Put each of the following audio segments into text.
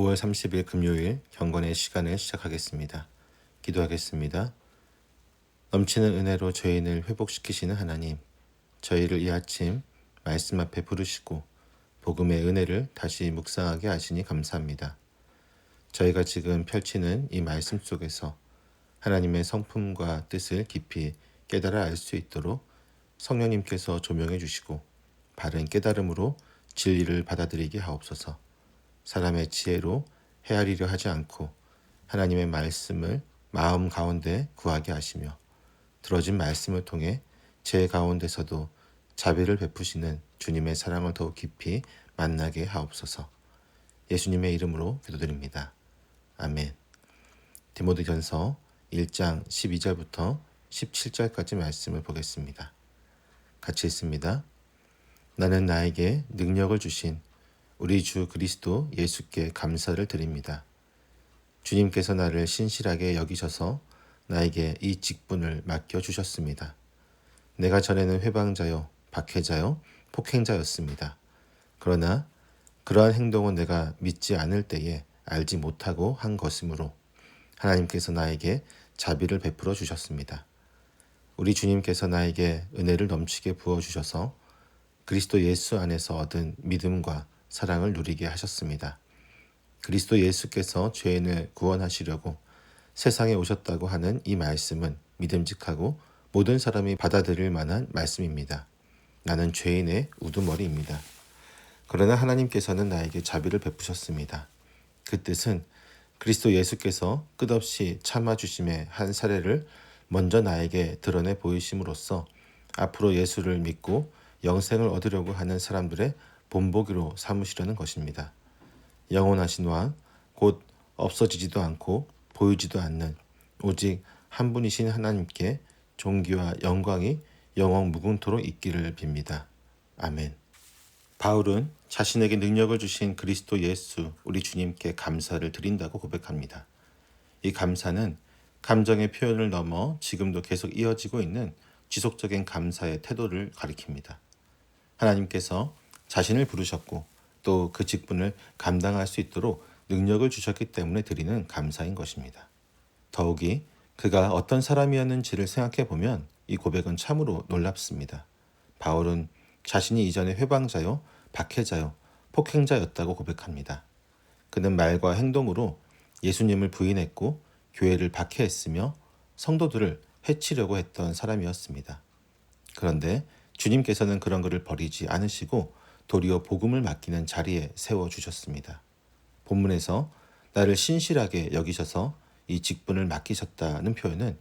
5월 30일 금요일 경건의 시간을 시작하겠습니다. 기도하겠습니다. 넘치는 은혜로 죄인을 회복시키시는 하나님, 저희를 이 아침 말씀 앞에 부르시고 복음의 은혜를 다시 묵상하게 하시니 감사합니다. 저희가 지금 펼치는 이 말씀 속에서 하나님의 성품과 뜻을 깊이 깨달아 알 수 있도록 성령님께서 조명해 주시고 바른 깨달음으로 진리를 받아들이게 하옵소서. 사람의 지혜로 헤아리려 하지 않고 하나님의 말씀을 마음 가운데 구하게 하시며 들어진 말씀을 통해 제 가운데서도 자비를 베푸시는 주님의 사랑을 더욱 깊이 만나게 하옵소서. 예수님의 이름으로 기도드립니다. 아멘. 디모데전서 1장 12절부터 17절까지 말씀을 보겠습니다. 같이 읽습니다. 나는 나에게 능력을 주신 우리 주 그리스도 예수께 감사를 드립니다. 주님께서 나를 신실하게 여기셔서 나에게 이 직분을 맡겨주셨습니다. 내가 전에는 회방자요, 박해자요, 폭행자였습니다. 그러나 그러한 행동은 내가 믿지 않을 때에 알지 못하고 한 것이므로 하나님께서 나에게 자비를 베풀어 주셨습니다. 우리 주님께서 나에게 은혜를 넘치게 부어주셔서 그리스도 예수 안에서 얻은 믿음과 사랑을 누리게 하셨습니다. 그리스도 예수께서 죄인을 구원하시려고 세상에 오셨다고 하는 이 말씀은 믿음직하고 모든 사람이 받아들일 만한 말씀입니다. 나는 죄인의 우두머리입니다. 그러나 하나님께서는 나에게 자비를 베푸셨습니다. 그 뜻은 그리스도 예수께서 끝없이 참아주심의 한 사례를 먼저 나에게 드러내 보이심으로써 앞으로 예수를 믿고 영생을 얻으려고 하는 사람들의 본보기로 삼으시려는 것입니다. 영원하신 왕, 곧 없어지지도 않고 보이지도 않는 오직 한 분이신 하나님께 존귀와 영광이 영원 무궁토록 있기를 빕니다. 아멘. 바울은 자신에게 능력을 주신 그리스도 예수 우리 주님께 감사를 드린다고 고백합니다. 이 감사는 감정의 표현을 넘어 지금도 계속 이어지고 있는 지속적인 감사의 태도를 가리킵니다. 하나님께서 자신을 부르셨고 또 그 직분을 감당할 수 있도록 능력을 주셨기 때문에 드리는 감사인 것입니다. 더욱이 그가 어떤 사람이었는지를 생각해 보면 이 고백은 참으로 놀랍습니다. 바울은 자신이 이전에 회방자요, 박해자요, 폭행자였다고 고백합니다. 그는 말과 행동으로 예수님을 부인했고 교회를 박해했으며 성도들을 해치려고 했던 사람이었습니다. 그런데 주님께서는 그런 그를 버리지 않으시고 도리어 복음을 맡기는 자리에 세워주셨습니다. 본문에서 나를 신실하게 여기셔서 이 직분을 맡기셨다는 표현은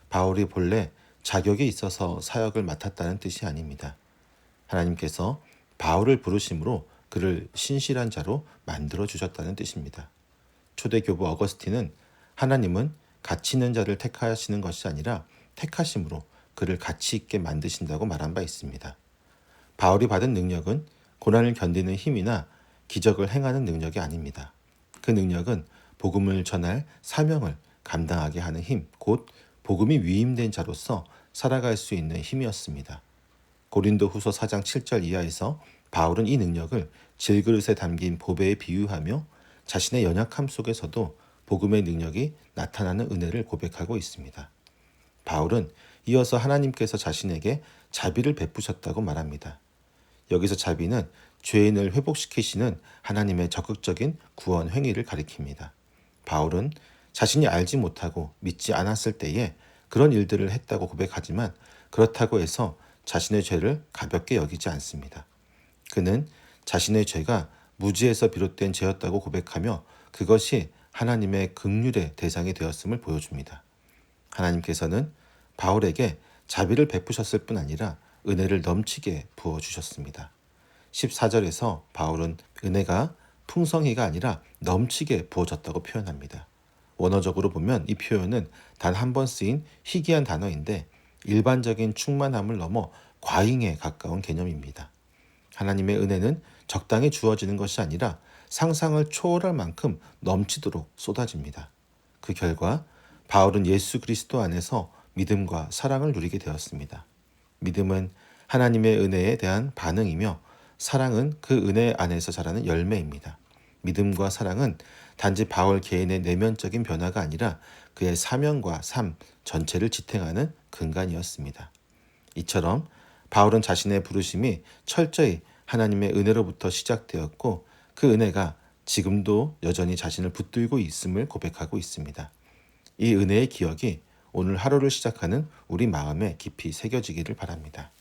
바울이 본래 자격이 있어서 사역을 맡았다는 뜻이 아닙니다. 하나님께서 바울을 부르심으로 그를 신실한 자로 만들어주셨다는 뜻입니다. 초대교부 어거스틴은 하나님은 가치 있는 자를 택하시는 것이 아니라 택하심으로 그를 가치 있게 만드신다고 말한 바 있습니다. 바울이 받은 능력은 고난을 견디는 힘이나 기적을 행하는 능력이 아닙니다. 그 능력은 복음을 전할 사명을 감당하게 하는 힘, 곧 복음이 위임된 자로서 살아갈 수 있는 힘이었습니다. 고린도후서 4장 7절 이하에서 바울은 이 능력을 질그릇에 담긴 보배에 비유하며 자신의 연약함 속에서도 복음의 능력이 나타나는 은혜를 고백하고 있습니다. 바울은 이어서 하나님께서 자신에게 자비를 베푸셨다고 말합니다. 여기서 자비는 죄인을 회복시키시는 하나님의 적극적인 구원 행위를 가리킵니다. 바울은 자신이 알지 못하고 믿지 않았을 때에 그런 일들을 했다고 고백하지만 그렇다고 해서 자신의 죄를 가볍게 여기지 않습니다. 그는 자신의 죄가 무지에서 비롯된 죄였다고 고백하며 그것이 하나님의 긍휼의 대상이 되었음을 보여줍니다. 하나님께서는 바울에게 자비를 베푸셨을 뿐 아니라 은혜를 넘치게 부어주셨습니다. 14절에서 바울은 은혜가 풍성히가 아니라 넘치게 부어졌다고 표현합니다. 원어적으로 보면 이 표현은 단 한 번 쓰인 희귀한 단어인데 일반적인 충만함을 넘어 과잉에 가까운 개념입니다. 하나님의 은혜는 적당히 주어지는 것이 아니라 상상을 초월할 만큼 넘치도록 쏟아집니다. 그 결과 바울은 예수 그리스도 안에서 믿음과 사랑을 누리게 되었습니다. 믿음은 하나님의 은혜에 대한 반응이며 사랑은 그 은혜 안에서 자라는 열매입니다. 믿음과 사랑은 단지 바울 개인의 내면적인 변화가 아니라 그의 사명과 삶 전체를 지탱하는 근간이었습니다. 이처럼 바울은 자신의 부르심이 철저히 하나님의 은혜로부터 시작되었고 그 은혜가 지금도 여전히 자신을 붙들고 있음을 고백하고 있습니다. 이 은혜의 기억이 오늘 하루를 시작하는 우리 마음에 깊이 새겨지기를 바랍니다.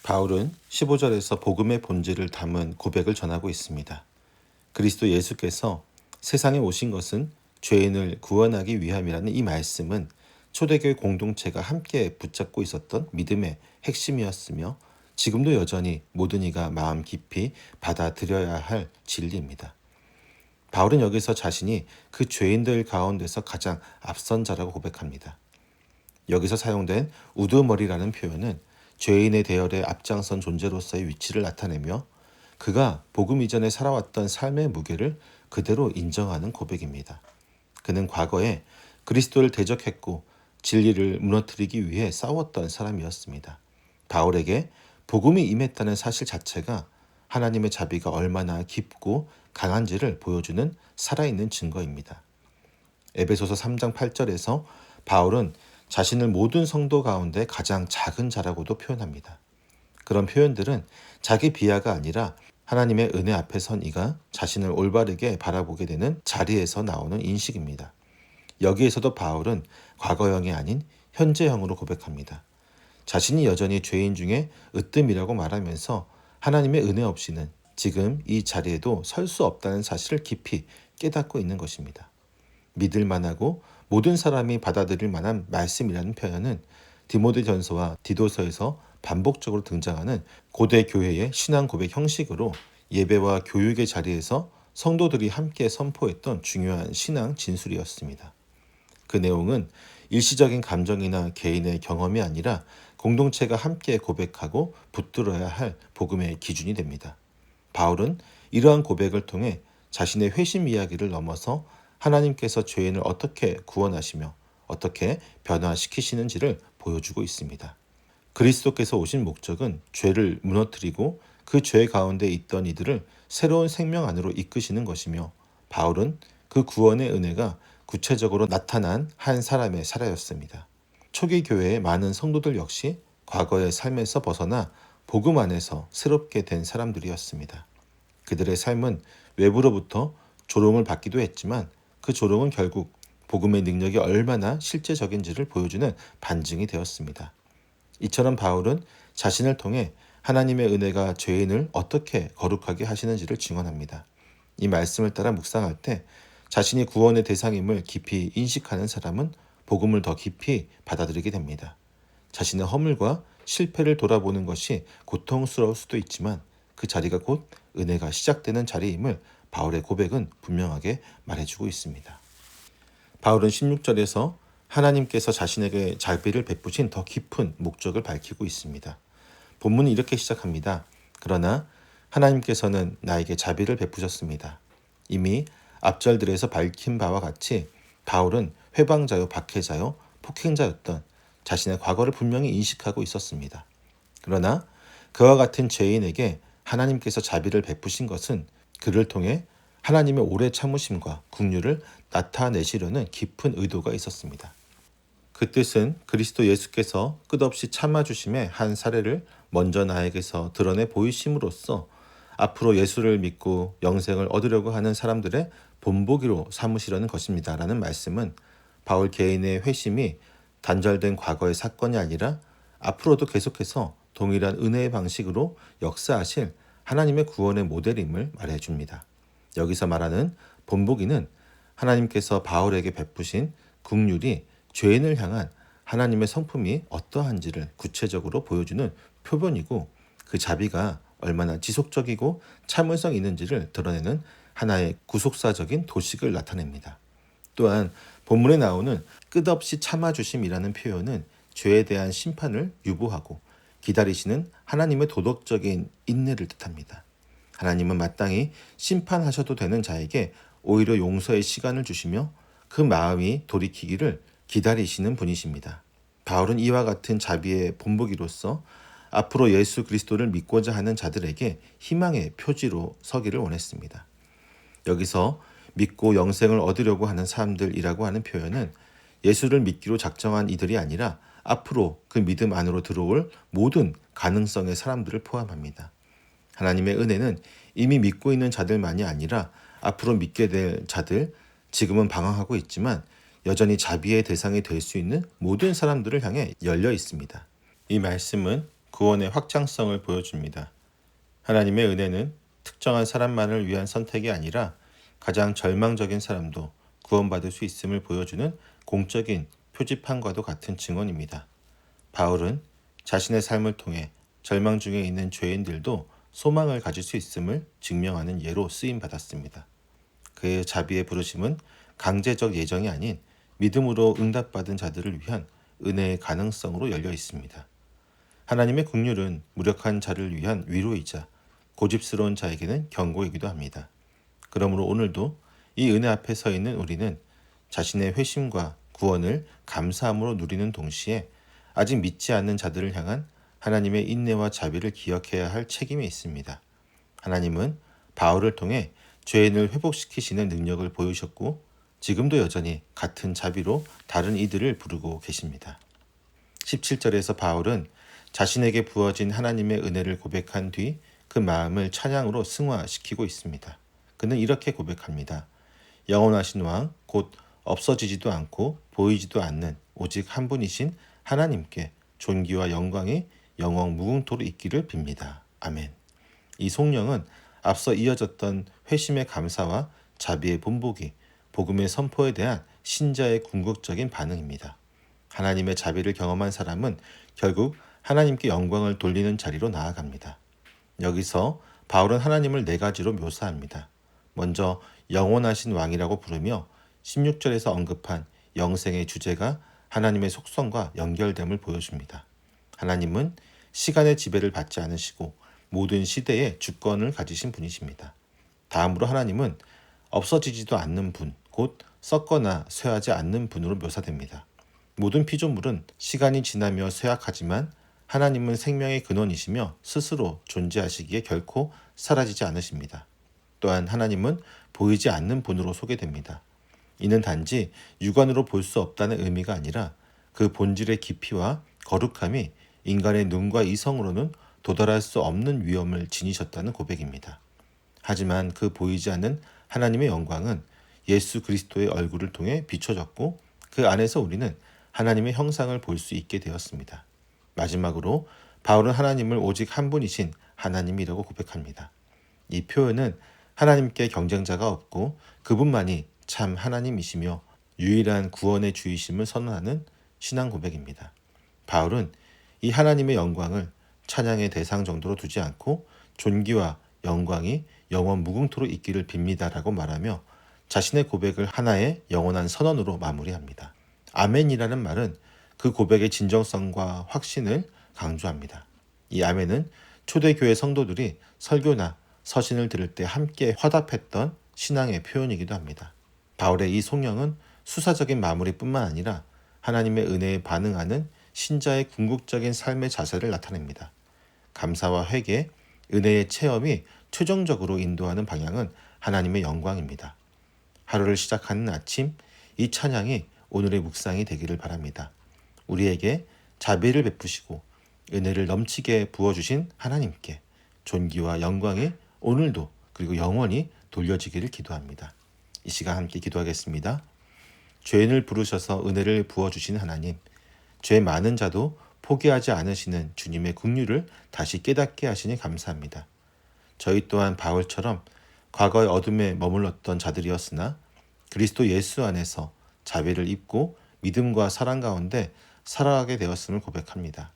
바울은 15절에서 복음의 본질을 담은 고백을 전하고 있습니다. 그리스도 예수께서 세상에 오신 것은 죄인을 구원하기 위함이라는 이 말씀은 초대교회 공동체가 함께 붙잡고 있었던 믿음의 핵심이었으며 지금도 여전히 모든 이가 마음 깊이 받아들여야 할 진리입니다. 바울은 여기서 자신이 그 죄인들 가운데서 가장 앞선 자라고 고백합니다. 여기서 사용된 우두머리라는 표현은 죄인의 대열에 앞장선 존재로서의 위치를 나타내며 그가 복음 이전에 살아왔던 삶의 무게를 그대로 인정하는 고백입니다. 그는 과거에 그리스도를 대적했고 진리를 무너뜨리기 위해 싸웠던 사람이었습니다. 바울에게 복음이 임했다는 사실 자체가 하나님의 자비가 얼마나 깊고 강한지를 보여주는 살아있는 증거입니다. 에베소서 3장 8절에서 바울은 자신을 모든 성도 가운데 가장 작은 자라고도 표현합니다. 그런 표현들은 자기 비하가 아니라 하나님의 은혜 앞에 선 이가 자신을 올바르게 바라보게 되는 자리에서 나오는 인식입니다. 여기에서도 바울은 과거형이 아닌 현재형으로 고백합니다. 자신이 여전히 죄인 중에 으뜸이라고 말하면서 하나님의 은혜 없이는 지금 이 자리에도 설 수 없다는 사실을 깊이 깨닫고 있는 것입니다. 믿을 만하고 모든 사람이 받아들일 만한 말씀이라는 표현은 디모데전서와 디도서에서 반복적으로 등장하는 고대 교회의 신앙 고백 형식으로 예배와 교육의 자리에서 성도들이 함께 선포했던 중요한 신앙 진술이었습니다. 그 내용은 일시적인 감정이나 개인의 경험이 아니라 공동체가 함께 고백하고 붙들어야 할 복음의 기준이 됩니다. 바울은 이러한 고백을 통해 자신의 회심 이야기를 넘어서 하나님께서 죄인을 어떻게 구원하시며 어떻게 변화시키시는지를 보여주고 있습니다. 그리스도께서 오신 목적은 죄를 무너뜨리고 그 죄 가운데 있던 이들을 새로운 생명 안으로 이끄시는 것이며 바울은 그 구원의 은혜가 구체적으로 나타난 한 사람의 사례였습니다. 초기 교회의 많은 성도들 역시 과거의 삶에서 벗어나 복음 안에서 새롭게 된 사람들이었습니다. 그들의 삶은 외부로부터 조롱을 받기도 했지만 그 조롱은 결국 복음의 능력이 얼마나 실제적인지를 보여주는 반증이 되었습니다. 이처럼 바울은 자신을 통해 하나님의 은혜가 죄인을 어떻게 거룩하게 하시는지를 증언합니다. 이 말씀을 따라 묵상할 때 자신이 구원의 대상임을 깊이 인식하는 사람은 복음을 더 깊이 받아들이게 됩니다. 자신의 허물과 실패를 돌아보는 것이 고통스러울 수도 있지만 그 자리가 곧 은혜가 시작되는 자리임을 바울의 고백은 분명하게 말해주고 있습니다. 바울은 16절에서 하나님께서 자신에게 자비를 베푸신 더 깊은 목적을 밝히고 있습니다. 본문은 이렇게 시작합니다. 그러나 하나님께서는 나에게 자비를 베푸셨습니다. 이미 앞절들에서 밝힌 바와 같이 바울은 회방자요, 박해자요, 폭행자였던 자신의 과거를 분명히 인식하고 있었습니다. 그러나 그와 같은 죄인에게 하나님께서 자비를 베푸신 것은 그를 통해 하나님의 오래 참으심과 긍휼을 나타내시려는 깊은 의도가 있었습니다. 그 뜻은 그리스도 예수께서 끝없이 참아주심의 한 사례를 먼저 나에게서 드러내 보이심으로써 앞으로 예수를 믿고 영생을 얻으려고 하는 사람들의 본보기로 삼으시려는 것입니다. 라는 말씀은 바울 개인의 회심이 단절된 과거의 사건이 아니라 앞으로도 계속해서 동일한 은혜의 방식으로 역사하실 하나님의 구원의 모델임을 말해줍니다. 여기서 말하는 본보기는 하나님께서 바울에게 베푸신 긍휼이 죄인을 향한 하나님의 성품이 어떠한지를 구체적으로 보여주는 표본이고 그 자비가 얼마나 지속적이고 참을성 있는지를 드러내는 하나의 구속사적인 도식을 나타냅니다. 또한 본문에 나오는 끝없이 참아주심이라는 표현은 죄에 대한 심판을 유보하고 기다리시는 하나님의 도덕적인 인내를 뜻합니다. 하나님은 마땅히 심판하셔도 되는 자에게 오히려 용서의 시간을 주시며 그 마음이 돌이키기를 기다리시는 분이십니다. 바울은 이와 같은 자비의 본보기로서 앞으로 예수 그리스도를 믿고자 하는 자들에게 희망의 표지로 서기를 원했습니다. 여기서 믿고 영생을 얻으려고 하는 사람들이라고 하는 표현은 예수를 믿기로 작정한 이들이 아니라 앞으로 그 믿음 안으로 들어올 모든 가능성의 사람들을 포함합니다. 하나님의 은혜는 이미 믿고 있는 자들만이 아니라 앞으로 믿게 될 자들, 지금은 방황하고 있지만 여전히 자비의 대상이 될 수 있는 모든 사람들을 향해 열려 있습니다. 이 말씀은 구원의 확장성을 보여줍니다. 하나님의 은혜는 특정한 사람만을 위한 선택이 아니라 가장 절망적인 사람도 구원받을 수 있음을 보여주는 공적인 표지판과도 같은 증언입니다. 바울은 자신의 삶을 통해 절망 중에 있는 죄인들도 소망을 가질 수 있음을 증명하는 예로 쓰임받았습니다. 그의 자비의 부르심은 강제적 예정이 아닌 믿음으로 응답받은 자들을 위한 은혜의 가능성으로 열려 있습니다. 하나님의 긍휼은 무력한 자를 위한 위로이자 고집스러운 자에게는 경고이기도 합니다. 그러므로 오늘도 이 은혜 앞에 서 있는 우리는 자신의 회심과 구원을 감사함으로 누리는 동시에 아직 믿지 않는 자들을 향한 하나님의 인내와 자비를 기억해야 할 책임이 있습니다. 하나님은 바울을 통해 죄인을 회복시키시는 능력을 보이셨고 지금도 여전히 같은 자비로 다른 이들을 부르고 계십니다. 17절에서 바울은 자신에게 부어진 하나님의 은혜를 고백한 뒤 그 마음을 찬양으로 승화시키고 있습니다. 그는 이렇게 고백합니다. 영원하신 왕, 곧 없어지지도 않고 보이지도 않는 오직 한 분이신 하나님께 존귀와 영광이 영원 무궁토로 있기를 빕니다. 아멘. 이 송령은 앞서 이어졌던 회심의 감사와 자비의 본보기, 복음의 선포에 대한 신자의 궁극적인 반응입니다. 하나님의 자비를 경험한 사람은 결국 하나님께 영광을 돌리는 자리로 나아갑니다. 여기서 바울은 하나님을 네 가지로 묘사합니다. 먼저 영원하신 왕이라고 부르며 16절에서 언급한 영생의 주제가 하나님의 속성과 연결됨을 보여줍니다. 하나님은 시간의 지배를 받지 않으시고 모든 시대에 주권을 가지신 분이십니다. 다음으로 하나님은 없어지지도 않는 분, 곧 썩거나 쇠하지 않는 분으로 묘사됩니다. 모든 피조물은 시간이 지나며 쇠약하지만 하나님은 생명의 근원이시며 스스로 존재하시기에 결코 사라지지 않으십니다. 또한 하나님은 보이지 않는 분으로 소개됩니다. 이는 단지 육안으로 볼 수 없다는 의미가 아니라 그 본질의 깊이와 거룩함이 인간의 눈과 이성으로는 도달할 수 없는 위엄을 지니셨다는 고백입니다. 하지만 그 보이지 않는 하나님의 영광은 예수 그리스도의 얼굴을 통해 비춰졌고 그 안에서 우리는 하나님의 형상을 볼 수 있게 되었습니다. 마지막으로 바울은 하나님을 오직 한 분이신 하나님이라고 고백합니다. 이 표현은 하나님께 경쟁자가 없고 그분만이 참 하나님이시며 유일한 구원의 주이심을 선언하는 신앙 고백입니다. 바울은 이 하나님의 영광을 찬양의 대상 정도로 두지 않고 존귀와 영광이 영원 무궁토록 있기를 빕니다라고 말하며 자신의 고백을 하나의 영원한 선언으로 마무리합니다. 아멘이라는 말은 그 고백의 진정성과 확신을 강조합니다. 이 아멘은 초대교회 성도들이 설교나 서신을 들을 때 함께 화답했던 신앙의 표현이기도 합니다. 바울의 이 송영은 수사적인 마무리뿐만 아니라 하나님의 은혜에 반응하는 신자의 궁극적인 삶의 자세를 나타냅니다. 감사와 회개, 은혜의 체험이 최종적으로 인도하는 방향은 하나님의 영광입니다. 하루를 시작하는 아침, 이 찬양이 오늘의 묵상이 되기를 바랍니다. 우리에게 자비를 베푸시고 은혜를 넘치게 부어주신 하나님께 존귀와 영광이 오늘도 그리고 영원히 돌려지기를 기도합니다. 이 시간 함께 기도하겠습니다. 죄인을 부르셔서 은혜를 부어주신 하나님, 죄 많은 자도 포기하지 않으시는 주님의 긍휼을 다시 깨닫게 하시니 감사합니다. 저희 또한 바울처럼 과거의 어둠에 머물렀던 자들이었으나 그리스도 예수 안에서 자비를 입고 믿음과 사랑 가운데 살아가게 되었음을 고백합니다.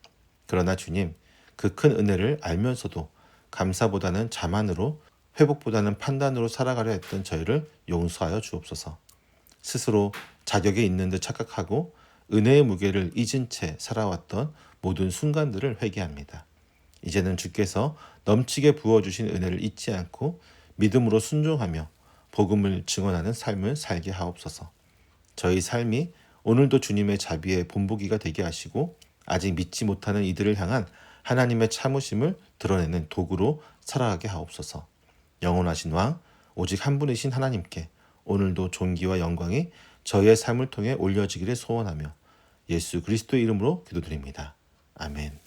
그러나 주님, 그 큰 은혜를 알면서도 감사보다는 자만으로 회복보다는 판단으로 살아가려 했던 저희를 용서하여 주옵소서. 스스로 자격이 있는 듯 착각하고 은혜의 무게를 잊은 채 살아왔던 모든 순간들을 회개합니다. 이제는 주께서 넘치게 부어주신 은혜를 잊지 않고 믿음으로 순종하며 복음을 증언하는 삶을 살게 하옵소서. 저희 삶이 오늘도 주님의 자비의 본보기가 되게 하시고 아직 믿지 못하는 이들을 향한 하나님의 참으심을 드러내는 도구로 살아가게 하옵소서. 영원하신 왕, 오직 한 분이신 하나님께 오늘도 존귀와 영광이 저희의 삶을 통해 올려지기를 소원하며 예수 그리스도의 이름으로 기도드립니다. 아멘.